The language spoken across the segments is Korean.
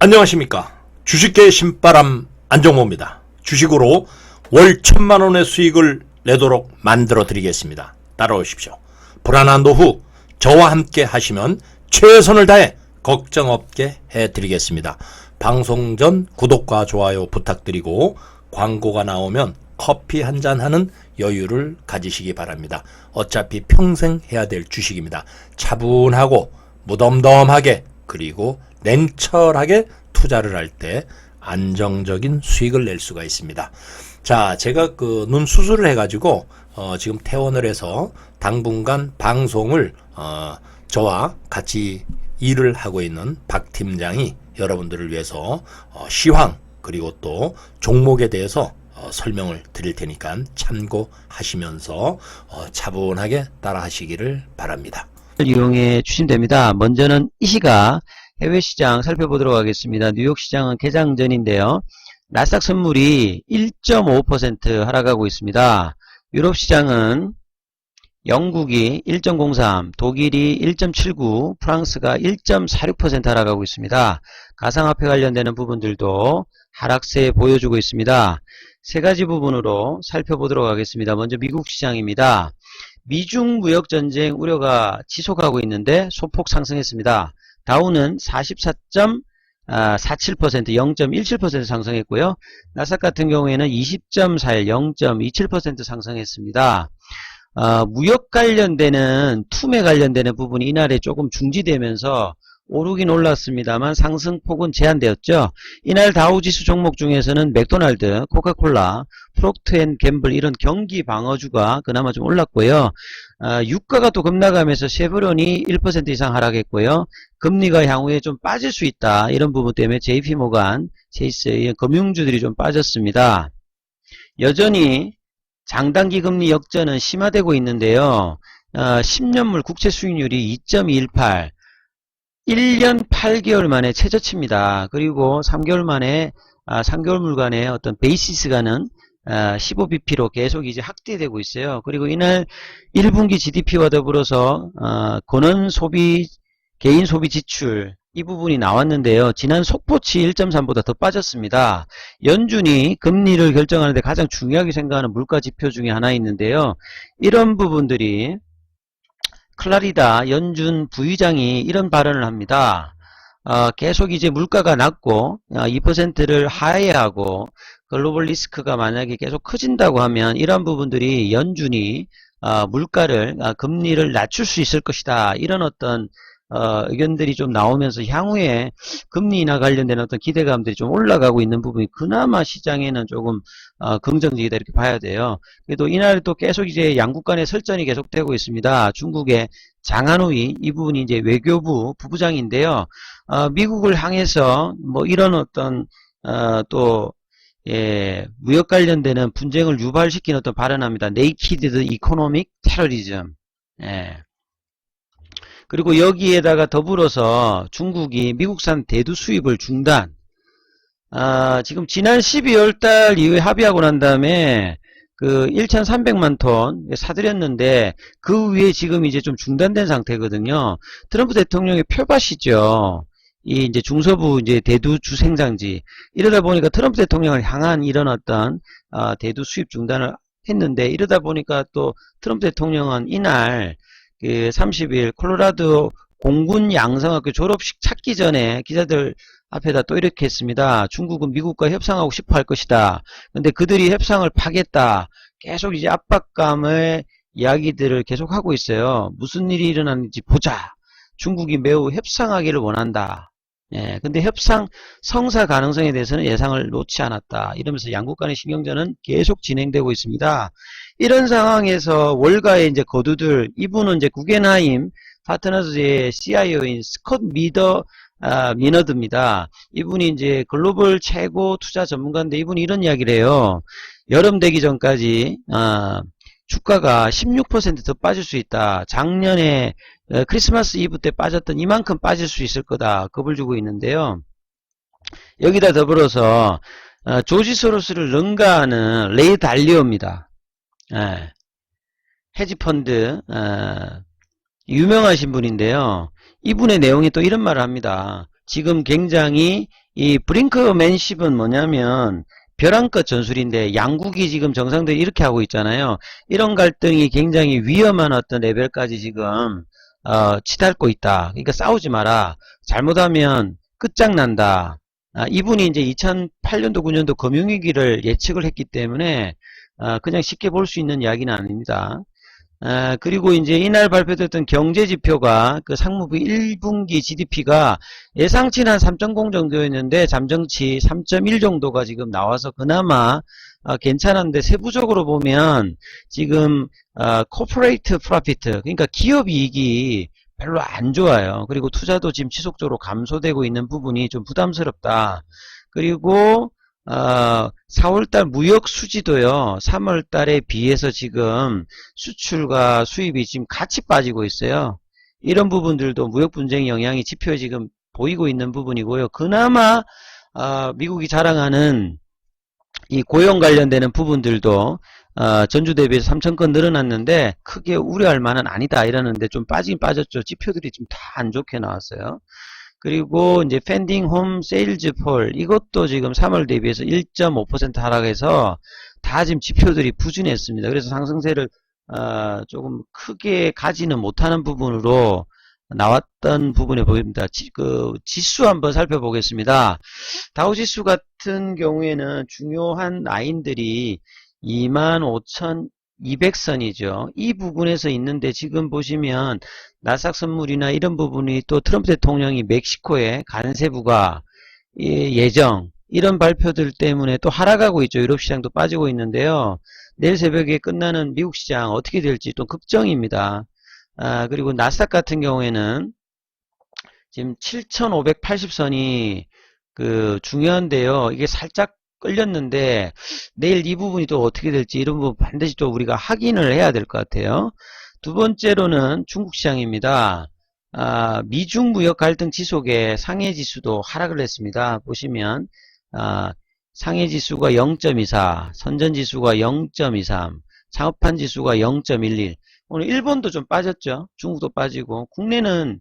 안녕하십니까. 주식계의 신바람 안정호입니다. 주식으로 월 1,000만원의 수익을 내도록 만들어 드리겠습니다. 따라오십시오. 불안한 노후 저와 함께 하시면 최선을 다해 걱정 없게 해드리겠습니다. 방송 전 구독과 좋아요 부탁드리고 광고가 나오면 커피 한잔 하는 여유를 가지시기 바랍니다. 어차피 평생 해야 될 주식입니다. 차분하고 무덤덤하게 그리고 냉철하게 투자를 할 때 안정적인 수익을 낼 수가 있습니다. 자, 제가 눈 수술을 해가지고 지금 퇴원을 해서 당분간 방송을 저와 같이 일을 하고 있는 박 팀장이 여러분들을 위해서 시황 그리고 또 종목에 대해서 설명을 드릴 테니까 참고하시면서 차분하게 따라 하시기를 바랍니다. 이용해 주시면 됩니다. 먼저는 이 시각 해외 시장 살펴보도록 하겠습니다. 뉴욕 시장은 개장 전인데요. 나스닥 선물이 1.5% 하락하고 있습니다. 유럽 시장은 영국이 1.03, 독일이 1.79, 프랑스가 1.46% 하락하고 있습니다. 가상화폐 관련되는 부분들도 하락세 보여주고 있습니다. 세 가지 부분으로 살펴보도록 하겠습니다. 먼저 미국 시장입니다. 미중 무역전쟁 우려가 지속하고 있는데 소폭 상승했습니다. 다우는 44.47%, 0.17% 상승했고요. 나스닥 같은 경우에는 20.41, 0.27% 상승했습니다. 무역 관련되는 투매 관련되는 부분이 이날에 조금 중지되면서 오르긴 올랐습니다만 상승폭은 제한되었죠. 이날 다우지수 종목 중에서는 맥도날드, 코카콜라, 프록트앤갬블 이런 경기 방어주가 그나마 좀 올랐고요. 유가가 또 급락하면서 쉐브론이 1% 이상 하락했고요. 금리가 향후에 좀 빠질 수 있다. 이런 부분 때문에 JP모간, 체이스의 금융주들이 좀 빠졌습니다. 여전히 장단기 금리 역전은 심화되고 있는데요. 10년물 국채 수익률이 2.18, 1년 8개월 만에 최저치입니다. 그리고 3개월 만에 3개월물간의 어떤 베이시스가는 15bp로 계속 이제 확대되고 있어요. 그리고 이날 1분기 GDP와 더불어서 권원 소비, 개인 소비 지출 이 부분이 나왔는데요. 지난 속보치 1.3보다 더 빠졌습니다. 연준이 금리를 결정하는데 가장 중요하게 생각하는 물가 지표 중에 하나 있는데요. 이런 부분들이 클라리다 연준 부의장이 이런 발언을 합니다. 계속 이제 물가가 낮고 2%를 하회하고 글로벌 리스크가 만약에 계속 커진다고 하면 이런 부분들이 연준이 물가를 금리를 낮출 수 있을 것이다. 이런 어떤 의견들이 좀 나오면서 향후에 금리 인하 관련된 어떤 기대감들이 좀 올라가고 있는 부분이 그나마 시장에는 조금 긍정적이다 이렇게 봐야 돼요. 그래도 이날 또 계속 이제 양국 간의 설전이 계속되고 있습니다. 중국의 장한우이 이 부분이 이제 외교부 부부장인데요. 미국을 향해서 뭐 이런 어떤 무역 관련되는 분쟁을 유발시키는 어떤 발언합니다. 네이키드 이코노믹 테러리즘. 그리고 여기에다가 더불어서 중국이 미국산 대두 수입을 중단. 지금 지난 12월달 이후에 합의하고 난 다음에 그 1,300만 톤 사들였는데 그 위에 지금 이제 좀 중단된 상태거든요. 트럼프 대통령의 표밭이죠. 이 이제 중서부 이제 대두 주생장지. 이러다 보니까 트럼프 대통령을 향한 이런 어떤 대두 수입 중단을 했는데 이러다 보니까 또 트럼프 대통령은 이날 그 30일 콜로라도 공군 양성학교 졸업식 찾기 전에 기자들 앞에다 또 이렇게 했습니다. 중국은 미국과 협상하고 싶어 할 것이다. 근데 그들이 협상을 파겠다. 계속 이제 압박감의 이야기들을 계속 하고 있어요. 무슨 일이 일어나는지 보자. 중국이 매우 협상하기를 원한다. 근데 협상 성사 가능성에 대해서는 예상을 놓지 않았다. 이러면서 양국 간의 신경전은 계속 진행되고 있습니다. 이런 상황에서 월가의 이제 거두들, 이분은 이제 구겐하임 파트너즈의 CIO인 스콧 미너드입니다. 이분이 이제 글로벌 최고 투자 전문가인데 이분이 이런 이야기를 해요. 여름 되기 전까지 주가가 16% 더 빠질 수 있다. 작년에 크리스마스 이브 때 빠졌던 이만큼 빠질 수 있을 거다. 겁을 주고 있는데요. 여기다 더불어서 조지 소로스를 능가하는 레이 달리오입니다. 헤지펀드 유명하신 분인데요. 이분의 내용이 또 이런 말을 합니다. 지금 굉장히 이 브링크맨십은 뭐냐면 벼랑끝 전술인데 양국이 지금 정상들이 이렇게 하고 있잖아요. 이런 갈등이 굉장히 위험한 어떤 레벨까지 지금 치닫고 있다. 그러니까 싸우지 마라. 잘못하면 끝장난다. 이분이 이제 2008년도 9년도 금융위기를 예측을 했기 때문에 그냥 쉽게 볼 수 있는 이야기는 아닙니다. 그리고 이제 이날 발표됐던 경제지표가 그 상무부 1분기 GDP가 예상치는 한 3.0 정도였는데 잠정치 3.1 정도가 지금 나와서 그나마 괜찮은데 세부적으로 보면 지금 코퍼레이트 프로피트 그러니까 기업 이익이 별로 안 좋아요. 그리고 투자도 지금 지속적으로 감소되고 있는 부분이 좀 부담스럽다. 그리고 4월달 무역 수지도요. 3월달에 비해서 지금 수출과 수입이 지금 같이 빠지고 있어요. 이런 부분들도 무역 분쟁 영향이 지표에 지금 보이고 있는 부분이고요. 그나마 미국이 자랑하는 이 고용 관련되는 부분들도 전주 대비해서 3,000건 늘어났는데 크게 우려할 만은 아니다 이러는데 좀 빠지긴 빠졌죠. 지표들이 좀 다 안 좋게 나왔어요. 그리고 이제 펜딩 홈 세일즈 폴 이것도 지금 3월 대비해서 1.5% 하락해서 다 지금 지표들이 부진했습니다. 그래서 상승세를 조금 크게 가지는 못하는 부분으로 나왔던 부분에 보입니다. 그 지수 한번 살펴보겠습니다. 다우지수 같은 경우에는 중요한 라인들이 25,200선이죠. 이 부분에서 있는데 지금 보시면 나스닥 선물이나 이런 부분이 또 트럼프 대통령이 멕시코에 관세부가 예정 이런 발표들 때문에 또 하락하고 있죠. 유럽 시장도 빠지고 있는데요. 내일 새벽에 끝나는 미국 시장 어떻게 될지 또 걱정입니다. 그리고 나스닥 같은 경우에는 지금 7,580선이 그 중요한데요. 이게 살짝 끌렸는데 내일 이 부분이 또 어떻게 될지 이런 부분 반드시 또 우리가 확인을 해야 될 것 같아요. 두 번째로는 중국 시장입니다. 미중 무역 갈등 지속에 상해 지수도 하락을 했습니다. 보시면 상해 지수가 0.24, 선전 지수가 0.23, 창업한 지수가 0.11. 오늘 일본도 좀 빠졌죠. 중국도 빠지고 국내는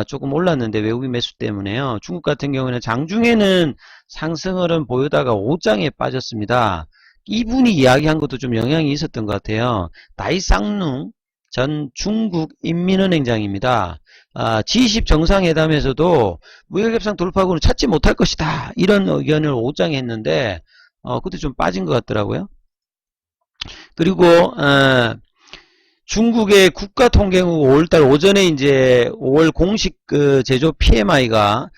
조금 올랐는데 외국인 매수 때문에요. 중국 같은 경우에는 장중에는 상승을 보이다가 5장에 빠졌습니다. 이분이 이야기한 것도 좀 영향이 있었던 것 같아요. 다이쌍룽 전 중국 인민은행장입니다. G20 정상회담에서도 무역협상 돌파구는 찾지 못할 것이다. 이런 의견을 5장에 했는데 그때 좀 빠진 것 같더라고요. 그리고 중국의 국가통계국 5월달 오전에 이제 5월 공식 그 제조 PMI가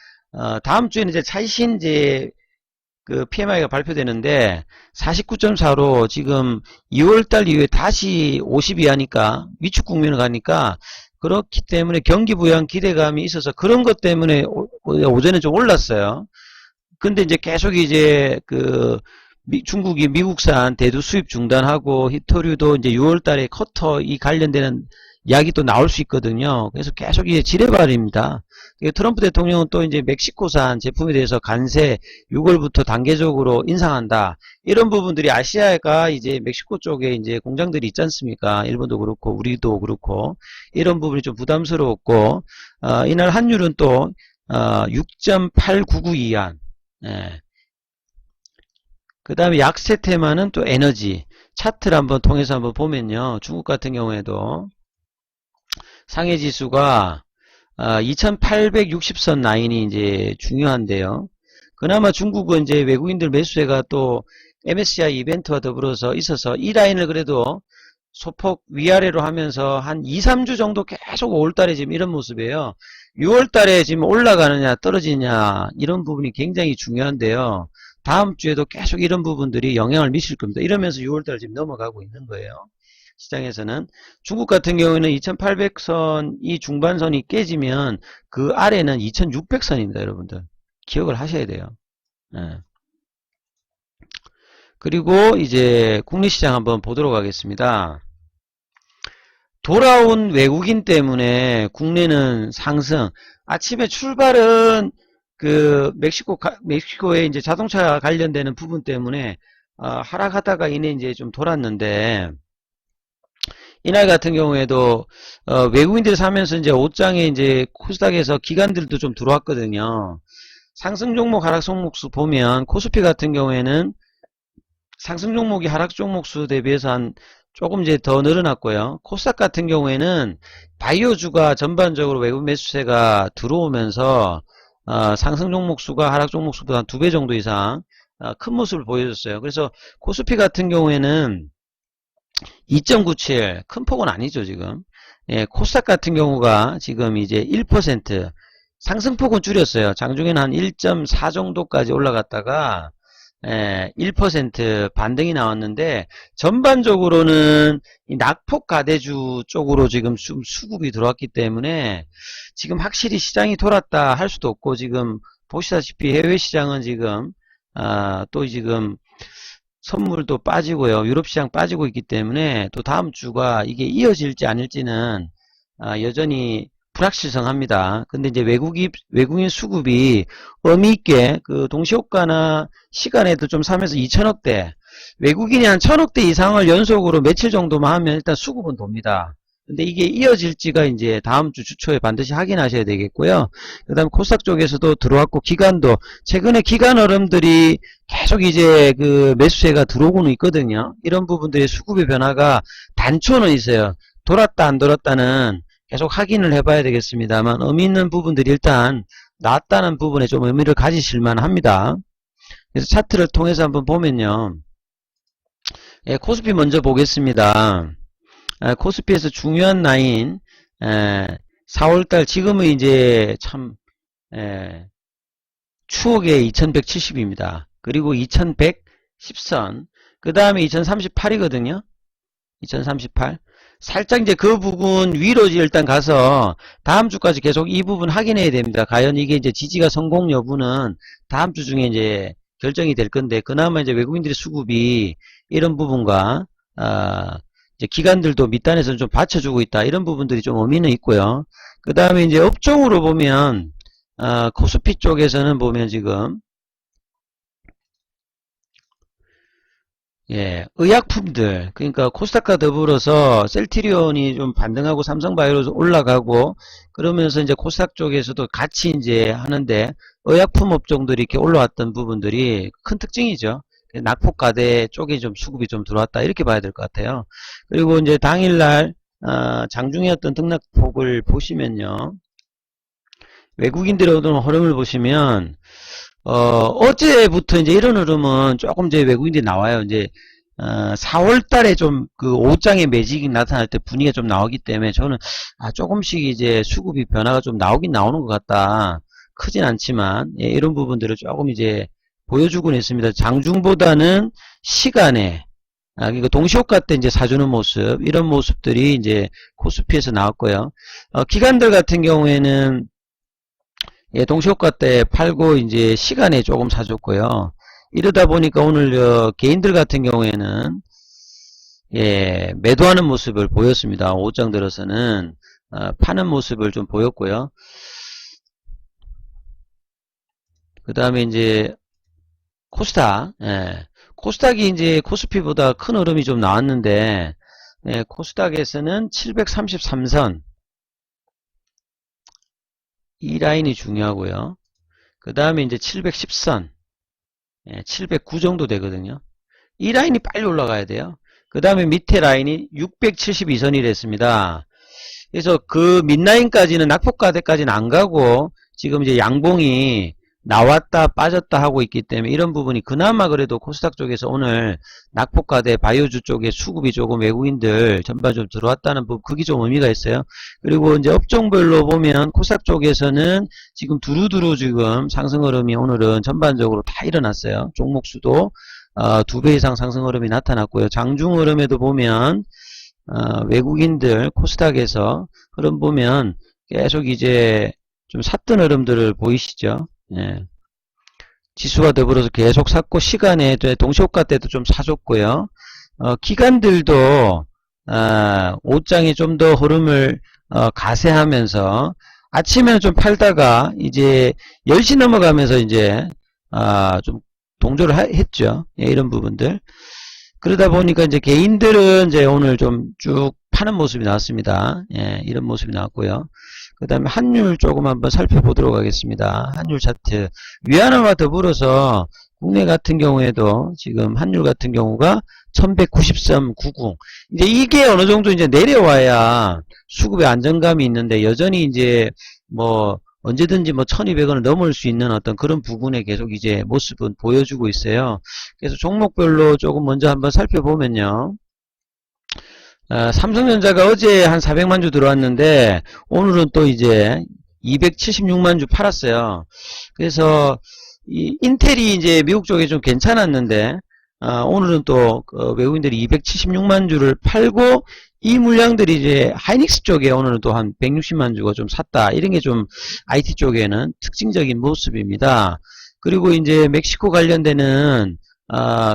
다음 주에는 이제 차이신 이제 그 PMI가 발표되는데 49.4로 지금 2월달 이후에 다시 50 이하니까 위축 국면을 가니까 그렇기 때문에 경기 부양 기대감이 있어서 그런 것 때문에 오전에 좀 올랐어요. 근데 이제 계속 이제 그 중국이 미국산 대두 수입 중단하고 히토류도 이제 6월달에 커터 이 관련되는 이야기 또 나올 수 있거든요. 그래서 계속 이제 지뢰발입니다. 트럼프 대통령은 또 이제 멕시코산 제품에 대해서 관세 6월부터 단계적으로 인상한다. 이런 부분들이 아시아가 이제 멕시코 쪽에 이제 공장들이 있지 않습니까? 일본도 그렇고 우리도 그렇고 이런 부분이 좀 부담스러웠고 이날 환율은 또 6.899위안. 예. 그 다음에 약세 테마는 또 에너지. 차트를 한번 통해서 한번 보면요. 중국 같은 경우에도 상해 지수가 2860선 라인이 이제 중요한데요. 그나마 중국은 이제 외국인들 매수세가 또 MSCI 이벤트와 더불어서 있어서 이 라인을 그래도 소폭 위아래로 하면서 한 2, 3주 정도 계속 5월달에 지금 이런 모습이에요. 6월달에 지금 올라가느냐 떨어지냐 이런 부분이 굉장히 중요한데요. 다음 주에도 계속 이런 부분들이 영향을 미칠 겁니다. 이러면서 6월달 지금 넘어가고 있는 거예요. 시장에서는 중국 같은 경우에는 2800선 이 중반선이 깨지면 그 아래는 2600선입니다. 여러분들 기억을 하셔야 돼요. 네. 그리고 이제 국내시장 한번 보도록 하겠습니다. 돌아온 외국인 때문에 국내는 상승. 아침에 출발은 그 멕시코에 이제 자동차 관련되는 부분 때문에 하락하다가 이내 이제 좀 돌았는데 이날 같은 경우에도 외국인들이 사면서 이제 옷장에 이제 코스닥에서 기관들도 좀 들어왔거든요. 상승 종목, 하락 종목수 보면 코스피 같은 경우에는 상승 종목이 하락 종목수 대비해서 한 조금 이제 더 늘어났고요. 코스닥 같은 경우에는 바이오주가 전반적으로 외국 매수세가 들어오면서 상승 종목수가 하락 종목수보다 한 2배 정도 이상 큰 모습을 보여줬어요. 그래서 코스피 같은 경우에는 2.97 큰 폭은 아니죠 지금. 예, 코스닥 같은 경우가 지금 이제 1% 상승폭은 줄였어요. 장중에는 한 1.4 정도까지 올라갔다가 1% 반등이 나왔는데 전반적으로는 이 낙폭 가대주 쪽으로 지금 수급이 들어왔기 때문에 지금 확실히 시장이 돌았다 할 수도 없고, 지금 보시다시피 해외 시장은 지금 또 지금 선물도 빠지고요. 유럽 시장 빠지고 있기 때문에 또 다음 주가 이게 이어질지 아닐지는 여전히 불확실성합니다. 근데 이제 외국인 수급이 의미 있게 그 동시효과나 시간에도 좀 사면서 2천억대, 외국인이 한 1,000억대 이상을 연속으로 며칠 정도만 하면 일단 수급은 돕니다. 근데 이게 이어질지가 이제 다음 주 주초에 반드시 확인하셔야 되겠고요. 그 다음 코스닥 쪽에서도 들어왔고, 기관도 최근에 기관 어름들이 계속 이제 그 매수세가 들어오고는 있거든요. 이런 부분들의 수급의 변화가 단초는 있어요. 돌았다 안 돌았다는 계속 확인을 해봐야 되겠습니다만, 의미 있는 부분들이 일단 나왔다는 부분에 좀 의미를 가지실 만합니다. 그래서 차트를 통해서 한번 보면요. 예, 코스피 먼저 보겠습니다. 코스피에서 중요한 라인, 4월달 지금은 이제 참 추억의 2170입니다. 그리고 2110선, 그 다음에 2038이거든요. 2038. 살짝 이제 그 부분 위로 일단 가서 다음 주까지 계속 이 부분 확인해야 됩니다. 과연 이게 이제 지지가 성공 여부는 다음 주 중에 이제 결정이 될 건데, 그나마 이제 외국인들의 수급이 이런 부분과 이제 기관들도 밑단에서는 좀 받쳐주고 있다, 이런 부분들이 좀 의미는 있고요. 그 다음에 이제 업종으로 보면 코스피 쪽에서는 보면 지금 예, 의약품들, 그러니까 코스닥과 더불어서 셀트리온이 좀 반등하고 삼성바이오로 올라가고, 그러면서 이제 코스닥 쪽에서도 같이 이제 하는데, 의약품 업종들이 이렇게 올라왔던 부분들이 큰 특징이죠. 낙폭가대 쪽에 좀 수급이 좀 들어왔다, 이렇게 봐야 될 것 같아요. 그리고 이제 당일날 장중에 어떤 등락폭을 보시면요, 외국인들의 어떤 흐름을 보시면 어제부터 이제 이런 흐름은 조금 이제 외국인들이 나와요. 이제 4월 달에 좀 그 오장의 매직이 나타날 때 분위기가 좀 나오기 때문에 저는 조금씩 이제 수급이 변화가 좀 나오긴 나오는 것 같다. 크진 않지만, 예, 이런 부분들을 조금 이제 보여주고는 있습니다. 장중보다는 시간에 그러니까 동시효과 때 이제 사주는 모습, 이런 모습들이 이제 코스피에서 나왔고요. 기관들 같은 경우에는 예, 동시효과 때 팔고 이제 시간에 조금 사줬고요. 이러다 보니까 오늘 개인들 같은 경우에는 예, 매도하는 모습을 보였습니다. 오장 들어서는 파는 모습을 좀 보였고요. 그 다음에 이제 코스닥, 예, 코스닥이 이제 코스피보다 큰 흐름이 좀 나왔는데, 예, 코스닥에서는 733선 이 라인이 중요하고요. 그 다음에 이제 710선, 709 정도 되거든요. 이 라인이 빨리 올라가야 돼요. 그 다음에 밑에 라인이 672선이랬습니다. 그래서 그 밑라인까지는 낙폭가대까지는 안 가고 지금 이제 양봉이 나왔다 빠졌다 하고 있기 때문에 이런 부분이 그나마 그래도 코스닥 쪽에서 오늘 낙폭가대 바이오주 쪽에 수급이 조금 외국인들 전반 좀 들어왔다는 부분, 그게 좀 의미가 있어요. 그리고 이제 업종별로 보면 코스닥 쪽에서는 지금 두루두루 지금 상승 흐름이 오늘은 전반적으로 다 일어났어요. 종목수도 2배 이상 상승 흐름이 나타났고요. 장중 흐름에도 보면 외국인들 코스닥에서 흐름 보면 계속 이제 좀 샀던 흐름들을 보이시죠? 예. 지수와 더불어서 계속 샀고, 시간에 동시효과 때도 좀 사줬고요. 기관들도 옷장에 좀 더 흐름을 가세하면서 아침에는 좀 팔다가 이제 10시 넘어가면서 이제 좀 동조를 했죠. 예, 이런 부분들. 그러다 보니까 이제 개인들은 이제 오늘 좀 쭉 파는 모습이 나왔습니다. 예, 이런 모습이 나왔고요. 그 다음에 환율 조금 한번 살펴보도록 하겠습니다. 환율 차트. 위안화와 더불어서 국내 같은 경우에도 지금 환율 같은 경우가 1190.90. 이제 이게 어느 정도 이제 내려와야 수급의 안정감이 있는데 여전히 이제 뭐 언제든지 뭐 1200원을 넘을 수 있는 어떤 그런 부분에 계속 이제 모습은 보여주고 있어요. 그래서 종목별로 조금 먼저 한번 살펴보면요. 삼성전자가 어제 한 400만 주 들어왔는데 오늘은 또 이제 276만 주 팔았어요. 그래서 이 인텔이 이제 미국 쪽에 좀 괜찮았는데 오늘은 또 외국인들이 276만 주를 팔고 이 물량들이 이제 하이닉스 쪽에 오늘은 또 한 160만 주가 좀 샀다. 이런 게 좀 IT 쪽에는 특징적인 모습입니다. 그리고 이제 멕시코 관련되는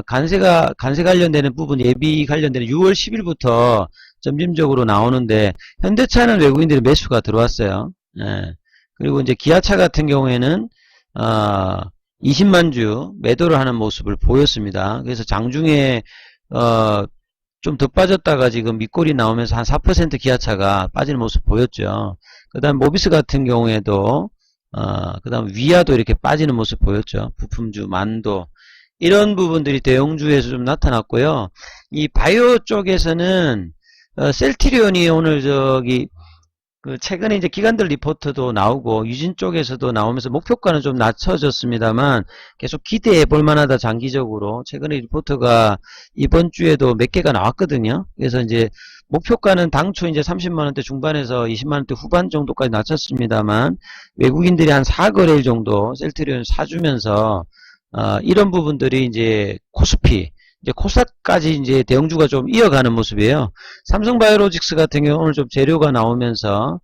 관세 관련되는 부분 예비 관련되는 6월 10일부터 점진적으로 나오는데 현대차는 외국인들의 매수가 들어왔어요. 예. 그리고 이제 기아차 같은 경우에는 20만 주 매도를 하는 모습을 보였습니다. 그래서 장중에 좀 더 빠졌다가 지금 밑골이 나오면서 한 4% 기아차가 빠지는 모습 보였죠. 그 다음 모비스 같은 경우에도 그 다음 위아도 이렇게 빠지는 모습 보였죠. 부품주, 만도 이런 부분들이 대형주에서 좀 나타났고요. 이 바이오 쪽에서는 셀트리온이 오늘 저기 그 최근에 이제 기관들 리포트도 나오고 유진 쪽에서도 나오면서 목표가는 좀 낮춰졌습니다만 계속 기대해 볼 만하다. 장기적으로 최근에 리포트가 이번 주에도 몇 개가 나왔거든요. 그래서 이제 목표가는 당초 이제 30만원대 중반에서 20만원대 후반 정도까지 낮췄습니다만 외국인들이 한 4거래일 정도 셀트리온 사주면서 이런 부분들이 이제 코스피 이제 코스닥까지 이제 대형주가 좀 이어가는 모습이에요. 삼성바이오로직스 같은 경우 오늘 좀 재료가 나오면서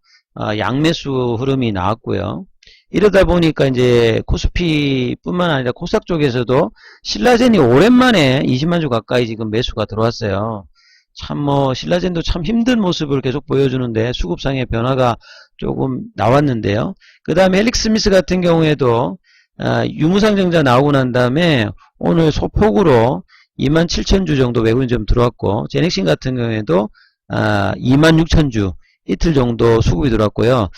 양매수 흐름이 나왔고요. 이러다 보니까 이제 코스피뿐만 아니라 코스닥 쪽에서도 신라젠이 오랜만에 20만 주 가까이 지금 매수가 들어왔어요. 참 뭐 신라젠도 참 힘든 모습을 계속 보여주는데 수급상의 변화가 조금 나왔는데요. 그 다음에 헬릭스미스 같은 경우에도 유무상증자 나오고 난 다음에 오늘 소폭으로 27,000주 정도 외국인 좀 들어왔고 제넥신 같은 경우에도 26,000주 이틀 정도 수급이 들어왔고요.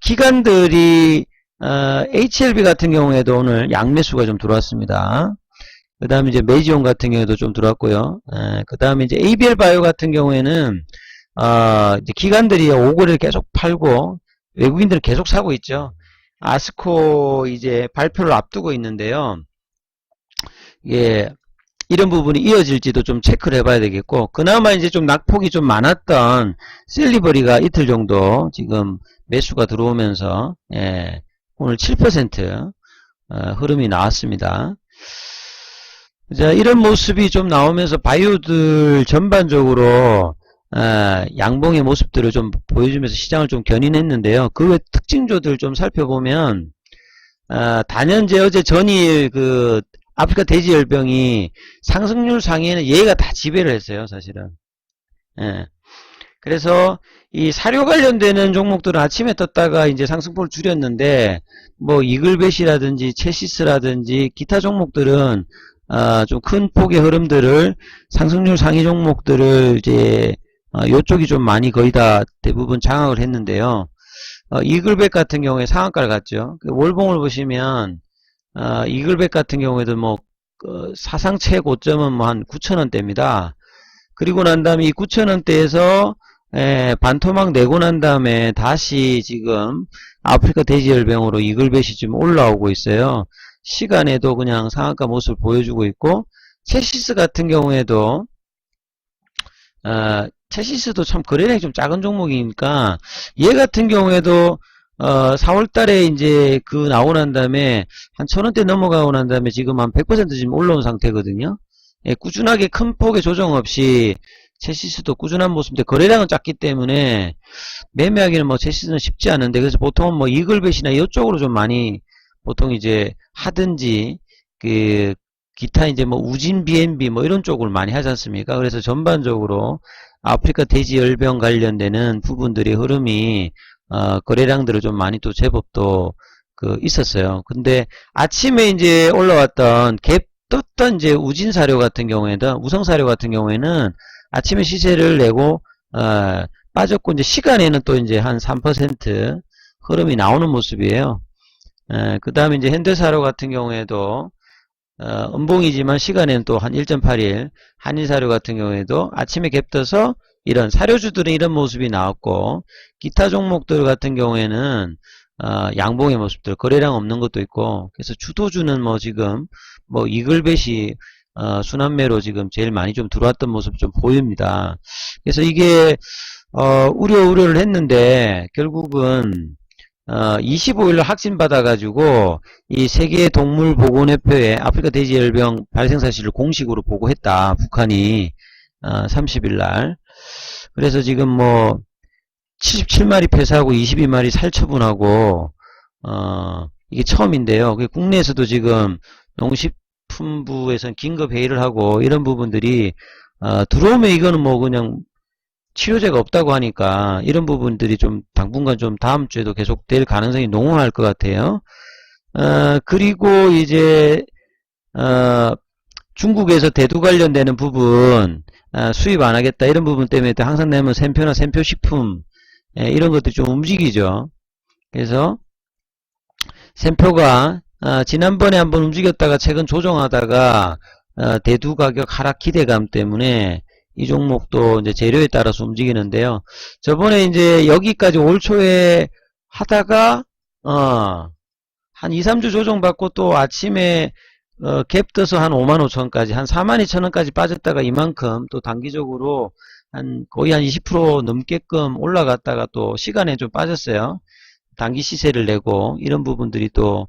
기관들이 HLB 같은 경우에도 오늘 양매수가 좀 들어왔습니다. 그 다음에 이제 메이지온 같은 경우에도 좀 들어왔고요. 그 다음에 이제 ABL 바이오 같은 경우에는 이제 기관들이 5거래를 계속 팔고 외국인들은 계속 사고 있죠. 아스코 이제 발표를 앞두고 있는데요. 예. 이런 부분이 이어질지도 좀 체크를 해봐야 되겠고, 그나마 이제 좀 낙폭이 좀 많았던 셀리버리가 이틀 정도 지금 매수가 들어오면서, 예, 오늘 7% 흐름이 나왔습니다. 자, 이런 모습이 좀 나오면서 바이오들 전반적으로 양봉의 모습들을 좀 보여주면서 시장을 좀 견인했는데요. 그 특징조들 좀 살펴보면, 단연제 어제 전일 그 아프리카 돼지열병이 상승률 상위에는 얘가 다 지배를 했어요, 사실은. 예. 그래서 이 사료 관련되는 종목들은 아침에 떴다가 이제 상승폭을 줄였는데, 뭐 이글벳이라든지 체시스라든지 기타 종목들은 좀 큰 폭의 흐름들을 상승률 상위 종목들을 이제 요쪽이 좀 많이 거의 다 대부분 장악을 했는데요. 이글벳 같은 경우에 상한가를 갔죠. 그 월봉을 보시면 이글벳 같은 경우에도 뭐 사상 최고점은 뭐 한 9,000원대입니다. 그리고 난 다음에 이 9,000원대에서 반토막 내고 난 다음에 다시 지금 아프리카 돼지열병으로 이글벳이 지금 올라오고 있어요. 시간에도 그냥 상한가 모습을 보여주고 있고, 체시스 같은 경우에도 체시스도 참 거래량이 좀 작은 종목이니까 얘 같은 경우에도 4월달에 이제 그 나오고 난 다음에 한 1,000원대 넘어가고 난 다음에 지금 한 100% 지금 올라온 상태거든요. 예, 꾸준하게 큰 폭의 조정 없이 체시스도 꾸준한 모습인데 거래량은 작기 때문에 매매하기는 뭐 체시스는 쉽지 않은데, 그래서 보통은 뭐 이글벳이나 이쪽으로 좀 많이 보통 이제 하든지 그 기타 이제 뭐 우진 BNB 뭐 이런 쪽을 많이 하지 않습니까? 그래서 전반적으로 아프리카 돼지열병 관련되는 부분들의 흐름이 거래량들을 좀 많이 또 제법 또 있었어요. 근데 아침에 이제 올라왔던 갭 떴던 이제 우진사료 같은 경우에는 우성사료 같은 경우에는 아침에 시세를 내고 빠졌고, 이제 시간에는 또 이제 한 3% 흐름이 나오는 모습이에요. 그 다음에 이제 현대사료 같은 경우에도, 음봉이지만 시간에는 또 한 1.8일, 한일사료 같은 경우에도 아침에 갭떠서 이런 사료주들은 이런 모습이 나왔고, 기타 종목들 같은 경우에는 양봉의 모습들, 거래량 없는 것도 있고, 그래서 주도주는 뭐 지금 뭐 이글벳이 순환매로 지금 제일 많이 좀 들어왔던 모습 좀 보입니다. 그래서 이게 우려를 했는데 결국은 25일로 확진받아가지고 이 세계동물보건협회에 아프리카 돼지열병 발생 사실을 공식으로 보고했다. 북한이 30일날. 그래서 지금 뭐 77마리 폐사하고 22마리 살처분하고 이게 처음인데요. 국내에서도 지금 농식품부에서는 긴급 회의를 하고 이런 부분들이 들어오면 이거는 뭐 그냥 치료제가 없다고 하니까 이런 부분들이 좀 당분간 좀 다음 주에도 계속될 가능성이 농후할 것 같아요. 그리고 이제 중국에서 대두 관련되는 부분 수입 안 하겠다 이런 부분 때문에 항상 내면 샘표나 샘표식품 이런 것들이 좀 움직이죠. 그래서 샘표가 지난번에 한번 움직였다가 최근 조정하다가 대두 가격 하락 기대감 때문에 이 종목도 이제 재료에 따라서 움직이는데요. 저번에 이제 여기까지 올 초에 하다가 한 2, 3주 조정받고 또 아침에 갭 떠서 한 55,000원까지 한 42,000원까지 빠졌다가 이만큼 또 단기적으로 거의 한 20% 넘게끔 올라갔다가 또 시간에 좀 빠졌어요. 단기 시세를 내고 이런 부분들이 또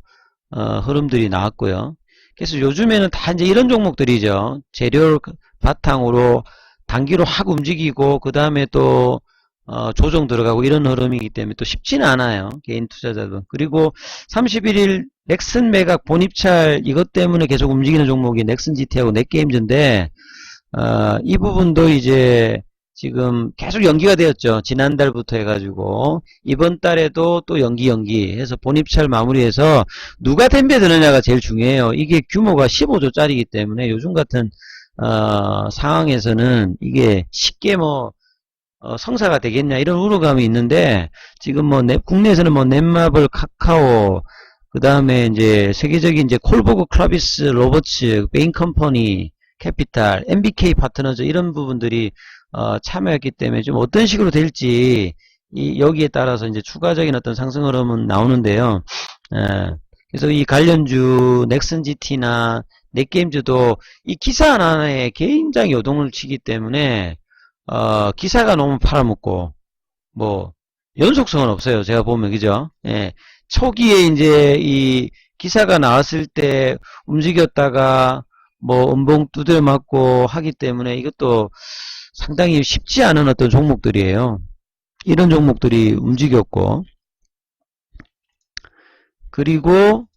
흐름들이 나왔고요. 그래서 요즘에는 다 이제 이런 종목들이죠. 재료를 바탕으로 단기로 확 움직이고 그 다음에 또 조정 들어가고 이런 흐름이기 때문에 또 쉽지는 않아요. 개인 투자자도. 그리고 31일 넥슨 매각 본입찰 이것 때문에 계속 움직이는 종목이 넥슨 GT하고 넷게임즈인데 이 부분도 이제 지금 계속 연기가 되었죠. 지난달부터 해가지고 이번 달에도 또 연기해서 본입찰 마무리해서 누가 덤벼드느냐가 제일 중요해요. 이게 규모가 15조짜리이기 때문에 요즘 같은 상황에서는 이게 쉽게 뭐 성사가 되겠냐 이런 우려감이 있는데 지금 뭐 국내에서는 뭐 넷마블, 카카오 그 다음에 이제 세계적인 이제 콜보그, 클라비스, 로버츠, 베인컴퍼니, 캐피탈, MBK 파트너즈 이런 부분들이 참여했기 때문에 좀 어떤 식으로 될지 여기에 따라서 이제 추가적인 어떤 상승 흐름은 나오는데요. 그래서 이 관련주 넥슨 GT나 넷게임즈도 이 기사 하나에 굉장히 요동을 치기 때문에 기사가 너무 팔아먹고 뭐 연속성은 없어요. 제가 보면 그죠? 예. 초기에 이제 이 기사가 나왔을 때 움직였다가 뭐 음봉 두드려 맞고 하기 때문에 이것도 상당히 쉽지 않은 어떤 종목들이에요. 이런 종목들이 움직였고 그리고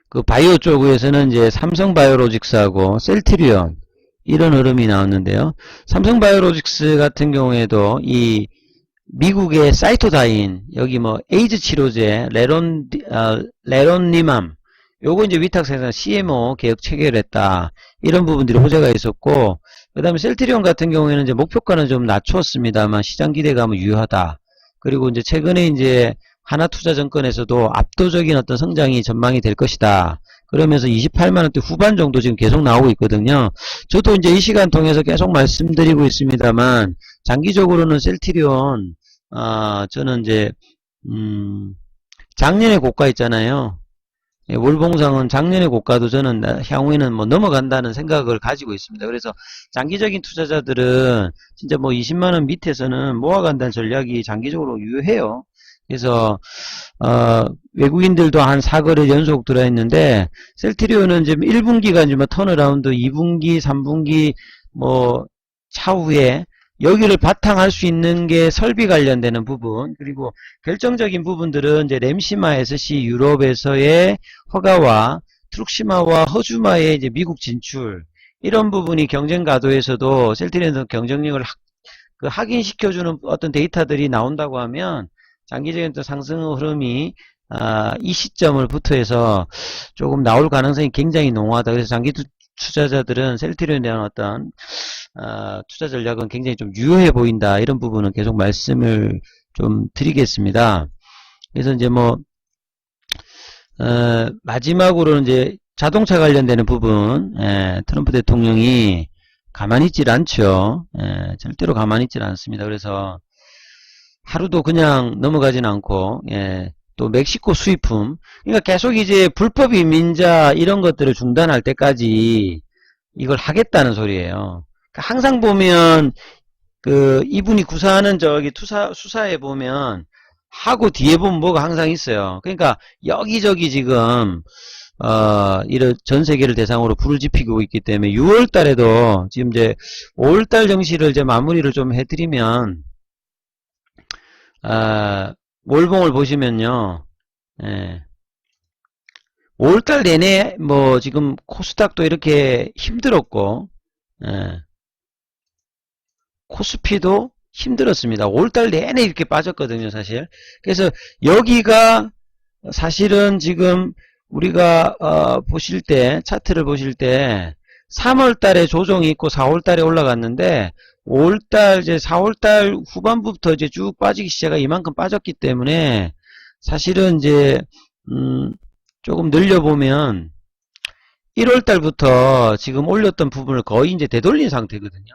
그 바이오 쪽에서는 이제 삼성바이오로직스하고 셀트리온 이런 흐름이 나왔는데요. 삼성바이오로직스 같은 경우에도 이 미국의 사이토다인 여기 뭐 에이즈 치료제 레론니맘 요거 이제 위탁 생산 CMO 계약 체결했다 이런 부분들이 호재가 있었고 그 다음에 셀트리온 같은 경우에는 이제 목표가는 좀 낮추었습니다만 시장 기대감은 유효하다. 그리고 이제 최근에 이제 하나투자증권에서도 압도적인 어떤 성장이 전망이 될 것이다. 그러면서 28만원대 후반 정도 지금 계속 나오고 있거든요. 저도 이제 이 시간 통해서 계속 말씀드리고 있습니다만 장기적으로는 셀트리온 저는 이제 작년의 고가 있잖아요. 예, 월봉상은 작년의 고가도 저는 향후에는 뭐 넘어간다는 생각을 가지고 있습니다. 그래서 장기적인 투자자들은 진짜 뭐 20만원 밑에서는 모아간다는 전략이 장기적으로 유효해요. 그래서 외국인들도 한 4거래 연속 들어있는데 셀트리온은 지금 1분기가 이제 뭐 턴어라운드 2분기 3분기 뭐 차후에 여기를 바탕할 수 있는 게 설비 관련되는 부분 그리고 결정적인 부분들은 이제 램시마 SC 유럽에서의 허가와 트룩시마와 허주마의 이제 미국 진출 이런 부분이 경쟁 가도에서도 셀트리온의 경쟁력을 확인시켜주는 어떤 데이터들이 나온다고 하면 장기적인 또 상승 흐름이 이 시점을 부터 해서 조금 나올 가능성이 굉장히 농후하다. 그래서 장기 투자자들은 셀트리온에 대한 어떤 투자 전략은 굉장히 좀 유효해 보인다. 이런 부분은 계속 말씀을 좀 드리겠습니다. 그래서 이제 뭐 마지막으로는 이제 자동차 관련되는 부분, 트럼프 대통령이 가만히 있질 않죠. 절대로 가만히 있질 않습니다. 그래서 하루도 그냥 넘어가진 않고, 또 멕시코 수입품, 그러니까 계속 이제 불법 이민자 이런 것들을 중단할 때까지 이걸 하겠다는 소리예요. 그러니까 항상 보면 그 이분이 구사하는 저기 수사에 보면 하고 뒤에 보면 뭐가 항상 있어요. 그러니까 여기저기 지금 이런 전 세계를 대상으로 불을 지피고 있기 때문에 6월 달에도 지금 이제 5월 달 정시를 이제 마무리를 좀 해드리면 월봉을 보시면요. 5월 달 내내 뭐 지금 코스닥도 이렇게 힘들었고 코스피도 힘들었습니다. 5월달 내내 이렇게 빠졌거든요, 사실. 그래서 여기가 사실은 지금 우리가 보실 때 차트를 보실 때 3월달에 조정이 있고 4월달에 올라갔는데 5월달 이제 4월달 후반부부터 이제 쭉 빠지기 시작가 이만큼 빠졌기 때문에 사실은 이제 조금 늘려보면 1월달부터 지금 올렸던 부분을 거의 이제 되돌린 상태거든요.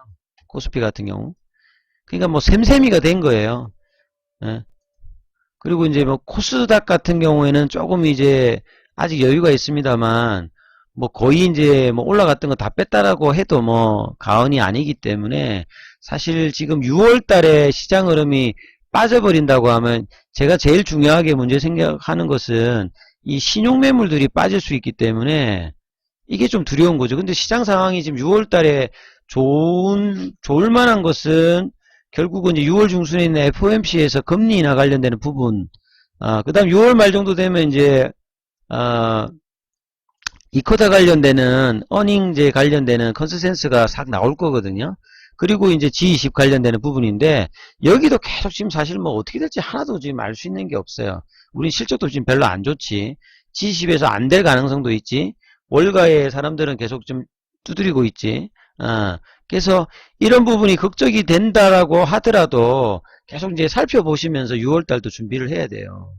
코스피 같은 경우. 그러니까 뭐 샘샘이가 된 거예요. 예. 그리고 이제 뭐 코스닥 같은 경우에는 조금 이제 아직 여유가 있습니다만 뭐 거의 이제 뭐 올라갔던 거 다 뺐다라고 해도 뭐 가언이 아니기 때문에 사실 지금 6월 달에 시장 흐름이 빠져버린다고 하면 제가 제일 중요하게 문제 생각하는 것은 이 신용 매물들이 빠질 수 있기 때문에 이게 좀 두려운 거죠. 근데 시장 상황이 지금 6월 달에 좋을 만한 것은 결국은 이제 6월 중순에 있는 FOMC에서 금리 인하 관련되는 부분, 그 다음 6월 말 정도 되면 이제, 이코타 관련되는, 어닝제 관련되는 컨센서스가 싹 나올 거거든요. 그리고 이제 G20 관련되는 부분인데, 여기도 계속 지금 사실 뭐 어떻게 될지 하나도 지금 알 수 있는 게 없어요. 우린 실적도 지금 별로 안 좋지. G20에서 안 될 가능성도 있지. 월가에 사람들은 계속 좀 두드리고 있지. 그래서 이런 부분이 극적이 된다라고 하더라도 계속 이제 살펴보시면서 6월달도 준비를 해야 돼요.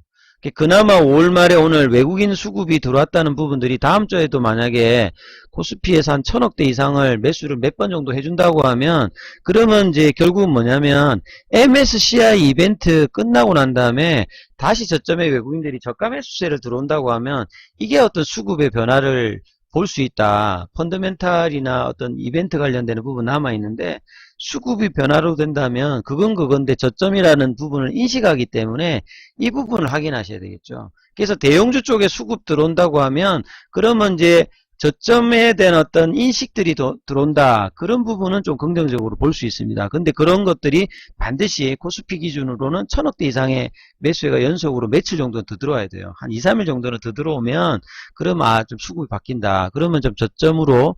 그나마 5월 말에 오늘 외국인 수급이 들어왔다는 부분들이 다음 주에도 만약에 코스피에서 한 1000억대 이상을 매수를 몇 번 정도 해준다고 하면 그러면 이제 결국은 뭐냐면 MSCI 이벤트 끝나고 난 다음에 다시 저점에 외국인들이 저가 매수세를 들어온다고 하면 이게 어떤 수급의 변화를 볼 수 있다. 펀더멘탈이나 어떤 이벤트 관련되는 부분 남아있는데 수급이 변화로 된다면 그건 그건데 저점이라는 부분을 인식하기 때문에 이 부분을 확인하셔야 되겠죠. 그래서 대형주 쪽에 수급 들어온다고 하면 그러면 이제 저점에 대한 어떤 인식들이 들어온다. 그런 부분은 좀 긍정적으로 볼 수 있습니다. 근데 그런 것들이 반드시 코스피 기준으로는 1000억대 이상의 매수가 연속으로 며칠 정도는 더 들어와야 돼요. 한 2, 3일 정도는 더 들어오면 그러면 좀 수급이 바뀐다. 그러면 좀 저점으로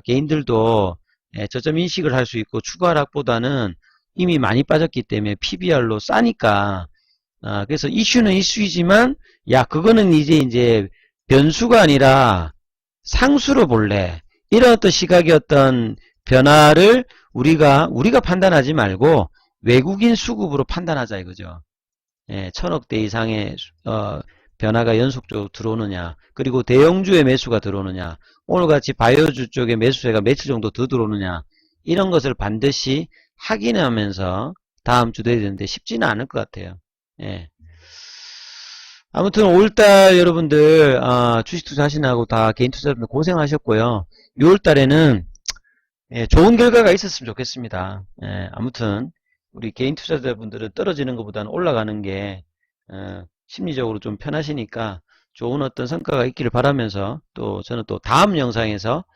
개인들도 저점 인식을 할 수 있고 추가 하락보다는 이미 많이 빠졌기 때문에 PBR로 싸니까 그래서 이슈는 이슈이지만 야 그거는 이제 변수가 아니라 상수로 볼래. 이런 어떤 시각의 어떤 변화를 우리가 판단하지 말고 외국인 수급으로 판단하자 이거죠. 1000억대 이상의 변화가 연속적으로 들어오느냐, 그리고 대형주의 매수가 들어오느냐, 오늘같이 바이오주 쪽에 매수세가 며칠 정도 더 들어오느냐, 이런 것을 반드시 확인하면서 다음 주도 해야 되는데 쉽지는 않을 것 같아요. 아무튼 5월달 여러분들 주식 투자하시느라고 다 개인 투자자분들 고생하셨고요. 6월달에는 좋은 결과가 있었으면 좋겠습니다. 아무튼 우리 개인 투자자분들은 떨어지는 것보다는 올라가는 게 심리적으로 좀 편하시니까 좋은 어떤 성과가 있기를 바라면서 또 저는 또 다음 영상에서